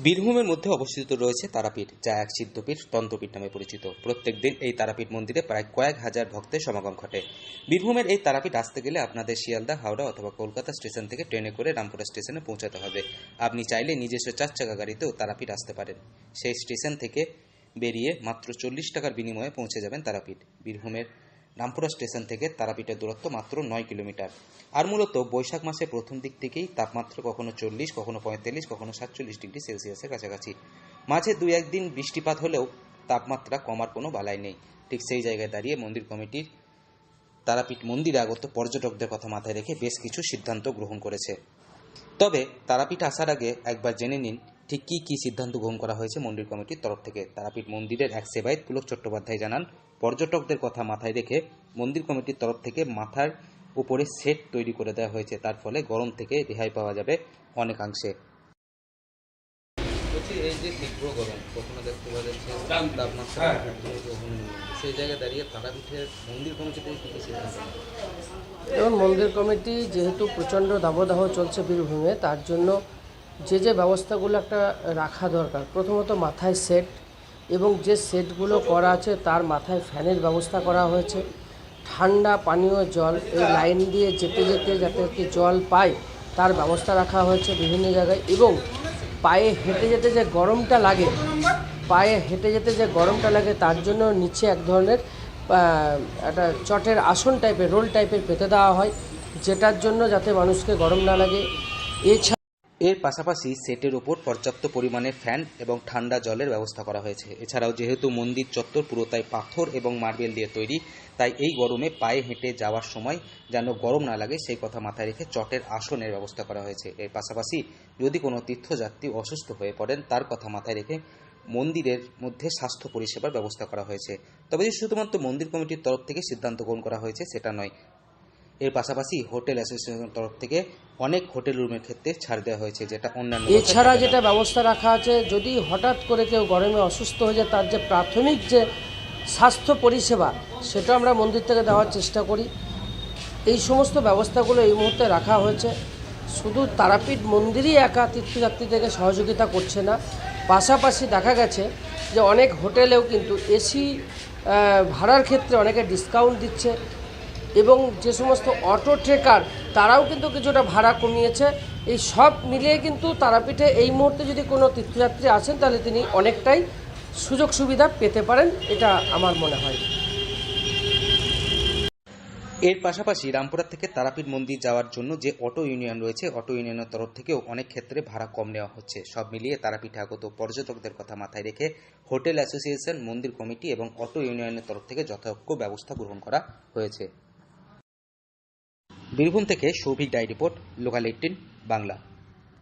বীরভূমের মধ্যে অবস্থিত রয়েছে তারাপীঠ, যা এক সিদ্ধপীঠ, তন্ত্রপীঠ নামে পরিচিত। প্রত্যেক দিন এই তারাপীঠ মন্দিরে প্রায় কয়েক হাজার ভক্তের সমাগম ঘটে। বীরভূমের এই তারাপীঠ আসতে গেলে আপনাদের শিয়ালদা, হাওড়া অথবা কলকাতা স্টেশন থেকে ট্রেনে করে রামপুরা স্টেশনে পৌঁছাতে হবে। আপনি চাইলে নিজস্ব 4 চাকা গাড়িতেও তারাপীঠ আসতে পারেন। সেই স্টেশন থেকে বেরিয়ে মাত্র 40 টাকার বিনিময়ে পৌঁছে যাবেন তারাপীঠ। বীরভূমের রামপুরা স্টেশন থেকে তারাপীঠের দূরত্ব মাত্র 9 কিলোমিটার। আর মূলত বৈশাখ মাসের প্রথম দিক থেকেই তাপমাত্রা কখনো 40, কখনো 45, কখনো 47 ডিগ্রি সেলসিয়াসের কাছাকাছি। মাঝে 2-1 দিন বৃষ্টিপাত হলেও তাপমাত্রা কমার কোনো বালাই নেই। ঠিক সেই জায়গায় দাঁড়িয়ে মন্দির কমিটির তারাপীঠ মন্দিরে আগত পর্যটকদের কথা মাথায় রেখে বেশ কিছু সিদ্ধান্ত গ্রহণ করেছে। তবে তারাপীঠ আসার আগে একবার জেনে নিন ঠিক কী কী সিদ্ধান্ত গ্রহণ করা হয়েছে মন্দির কমিটির তরফ থেকে। তারাপীঠ মন্দিরের এক সেবায়েত পুলক চট্টোপাধ্যায় জানান, পর্যটকদের কথা মাথায় রেখে মন্দির কমিটির তরফ থেকে মাথার উপরে সেট তৈরি করে দেওয়া হয়েছে। তার ফলে গরম থেকে রেহাই পাওয়া যাবে অনেকাংশে। এই যে তীব্র গরম, কখনো দেখতে পাওয়া যাচ্ছে তাপমাত্রা, সেই জায়গায় দাঁড়িয়ে তারাপীঠের মন্দির কমিটি থেকে কী কী সিদ্ধান্ত? এবং মন্দির কমিটি যেহেতু প্রচণ্ড দাবদাহ চলছে বীরভূমে, তার জন্য যে ব্যবস্থাগুলো একটা রাখা দরকার, প্রথমত মাথায় সেট, এবং যে সেটগুলো করা আছে তার মাথায় ফ্যানের ব্যবস্থা করা হয়েছে। ঠান্ডা পানীয় জল এই লাইন দিয়ে যেতে যেতে যাতে কি জল পায় তার ব্যবস্থা রাখা হয়েছে বিভিন্ন জায়গায়। এবং পায়ে হেঁটে যেতে যে গরমটা লাগে তার জন্য নিচে এক ধরনের একটা চটের আসন টাইপের, রোল টাইপের পেতে দেওয়া হয়, যেটার জন্য যাতে মানুষকে গরম না লাগে। এর পাশাপাশি সেটের ওপর পর্যাপ্ত পরিমাণে ফ্যান এবং ঠান্ডা জলের ব্যবস্থা করা হয়েছে। এছাড়াও যেহেতু মন্দির চত্বর পুরোটাই পাথর এবং মার্বেল দিয়ে তৈরি, তাই এই গরমে পায়ে হেঁটে যাওয়ার সময় যেন গরম না লাগে সেই কথা মাথায় রেখে চটের আসনের ব্যবস্থা করা হয়েছে। এর পাশাপাশি যদি কোনো তীর্থযাত্রী অসুস্থ হয়ে পড়েন তার কথা মাথায় রেখে মন্দিরের মধ্যে স্বাস্থ্য পরিষেবার ব্যবস্থা করা হয়েছে। তবে শুধুমাত্র মন্দির কমিটির তরফ থেকে সিদ্ধান্ত গ্রহণ করা হয়েছে সেটা নয়, এর পাশাপাশি হোটেল অ্যাসোসিয়েশনের তরফ থেকে অনেক হোটেল রুমের ক্ষেত্রে ছাড় দেওয়া হয়েছে, যেটা অন্যান্য। এছাড়া যেটা ব্যবস্থা রাখা আছে, যদি হঠাৎ করে কেউ গরমে অসুস্থ হয়ে যায় তার যে প্রাথমিক যে স্বাস্থ্য পরিষেবা সেটা আমরা মন্দির থেকে দেওয়ার চেষ্টা করি। এই সমস্ত ব্যবস্থাগুলো এই মুহূর্তে রাখা হয়েছে। শুধু তারাপীঠ মন্দিরই একা তীর্থযাত্রীদেরকে সহযোগিতা করছে না, পাশাপাশি দেখা গেছে যে অনেক হোটেলেও কিন্তু এসি ভাড়ার ক্ষেত্রে অনেকে ডিসকাউন্ট দিচ্ছে, এবং যে সমস্ত অটো ট্রেকার তারাও কিন্তু কিছুটা ভাড়া কমিয়েছে। এই সব মিলিয়ে কিন্তু তারাপীঠে এই মুহূর্তে যদি কোনো তীর্থযাত্রী আসেন তাহলে তিনি অনেকটাই সুযোগ সুবিধা পেতে পারেন, এটা আমার মনে হয়। এর পাশাপাশি রামপুরা থেকে তারাপীঠ মন্দির যাওয়ার জন্য যে অটো ইউনিয়ন রয়েছে, অটো ইউনিয়নের তরফ থেকেও অনেক ক্ষেত্রে ভাড়া কম নেওয়া হচ্ছে। সব মিলিয়ে তারাপীঠে আগত পর্যটকদের কথা মাথায় রেখে হোটেল অ্যাসোসিয়েশন, মন্দির কমিটি এবং অটো ইউনিয়নের তরফ থেকে যথাযোগ্য ব্যবস্থা গ্রহণ করা হয়েছে। বীরভূম থেকে সৌভিক ডায়েরি রিপোর্ট, লোকাল 18 বাংলা।